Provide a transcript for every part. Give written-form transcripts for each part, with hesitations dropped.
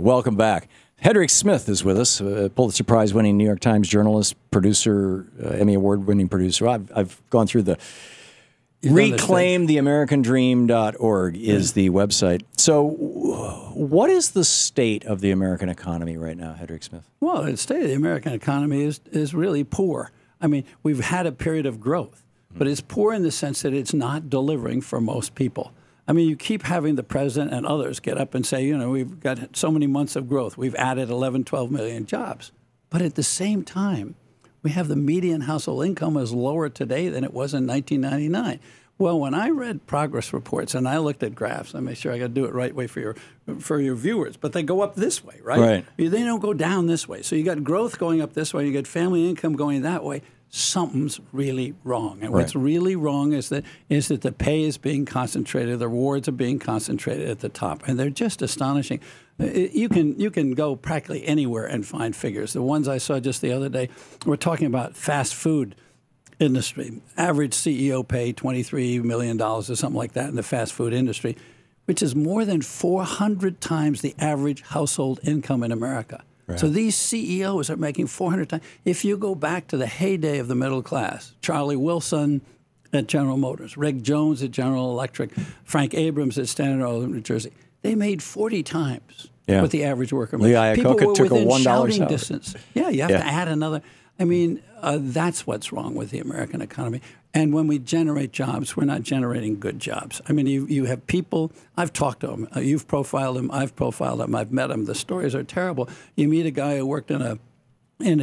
welcome back. Hedrick Smith is with us, Pulitzer Prize-winning New York Times journalist, producer, Emmy Award-winning producer. I've gone through the reclaimtheamericandream.org is the website. So what is the state of the American economy right now, Hedrick Smith? Well, the state of the American economy is really poor. I mean, we've had a period of growth, but it's poor in the sense that it's not delivering for most people. I mean, you keep having the president and others get up and say, you know, we've got so many months of growth. We've added 11, 12 million jobs. But at the same time, we have the median household income is lower today than it was in 1999. Well, when I read progress reports and I looked at graphs, I make sure I got to do it right way for your viewers, but they go up this way, right? Right. They don't go down this way. So you got growth going up this way, you got family income going that way. Something's really wrong. And what's really wrong is that the pay is being concentrated, the rewards are being concentrated at the top, and they're just astonishing. You can go practically anywhere and find figures. The ones I saw just the other day, we're talking about fast food industry. Average CEO pay $23 million or something like that in the fast food industry, which is more than 400 times the average household income in America. So these CEOs are making 400 times. If you go back to the heyday of the middle class, Charlie Wilson at General Motors, Rick Jones at General Electric, Frank Abrams at Standard Oil in New Jersey, they made 40 times what the average worker made. Lee Iacocca took a $1 salary. Distance. Yeah, you have to add another. I mean, that's what's wrong with the American economy. And when we generate jobs, we're not generating good jobs. I mean, you have people, I've talked to them, you've profiled them, I've profiled them, I've met them. The stories are terrible. You meet a guy who worked in a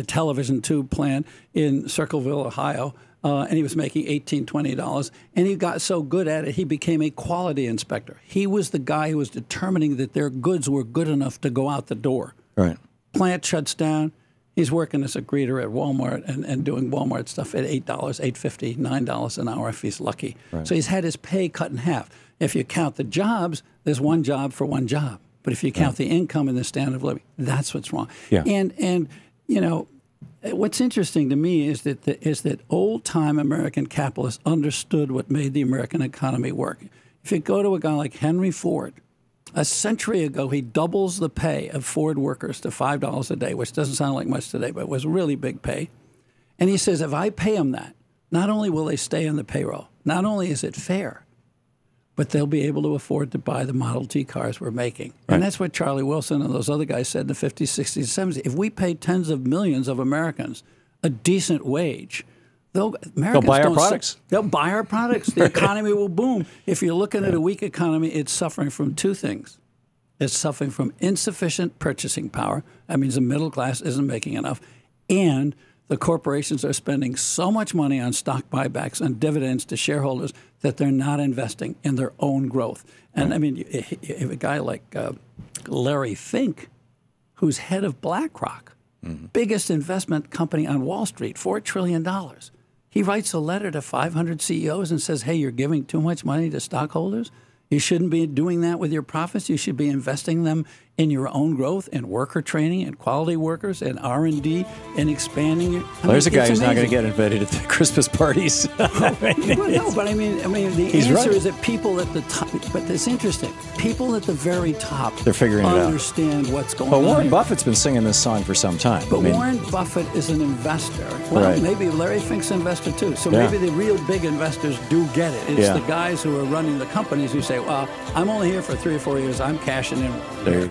television tube plant in Circleville, Ohio, and he was making $18, $20, and he got so good at it, he became a quality inspector. He was the guy who was determining that their goods were good enough to go out the door. Right. Plant shuts down. He's working as a greeter at Walmart and doing Walmart stuff at $8, $8.50, $9 an hour if he's lucky. So he's had his pay cut in half. If you count the jobs, there's one job for one job. But if you count the income and the standard of living, that's what's wrong. And you know, what's interesting to me is that old-time American capitalists understood what made the American economy work. If you go to a guy like Henry Ford, a century ago, he doubles the pay of Ford workers to $5 a day, which doesn't sound like much today, but it was really big pay. And he says, if I pay them that, not only will they stay on the payroll, not only is it fair, but they'll be able to afford to buy the Model T cars we're making. And that's what Charlie Wilson and those other guys said in the 50s, 60s, 70s. If we pay tens of millions of Americans a decent wage, they'll buy our products. They'll buy our products. The economy will boom. If you're looking at a weak economy, it's suffering from two things. It's suffering from insufficient purchasing power. That means the middle class isn't making enough. And the corporations are spending so much money on stock buybacks and dividends to shareholders that they're not investing in their own growth. And I mean, if a guy like Larry Fink, who's head of BlackRock, biggest investment company on Wall Street, $4 trillion. He writes a letter to 500 CEOs and says, hey, you're giving too much money to stockholders. You shouldn't be doing that with your profits. You should be investing them in your own growth and worker training and quality workers and R&D and expanding your. There's a guy who's not going to get invited at the Christmas parties. Well, no, but I mean, the answer is that people at the top. But it's interesting. People at the very top, they're figuring it out. Understand what's going on. But Warren Buffett's been singing this song for some time. But Warren Buffett is an investor. Well, maybe Larry Fink's an investor too. So maybe the real big investors do get it. It's the guys who are running the companies who say, well, I'm only here for 3 or 4 years. I'm cashing in. There you go.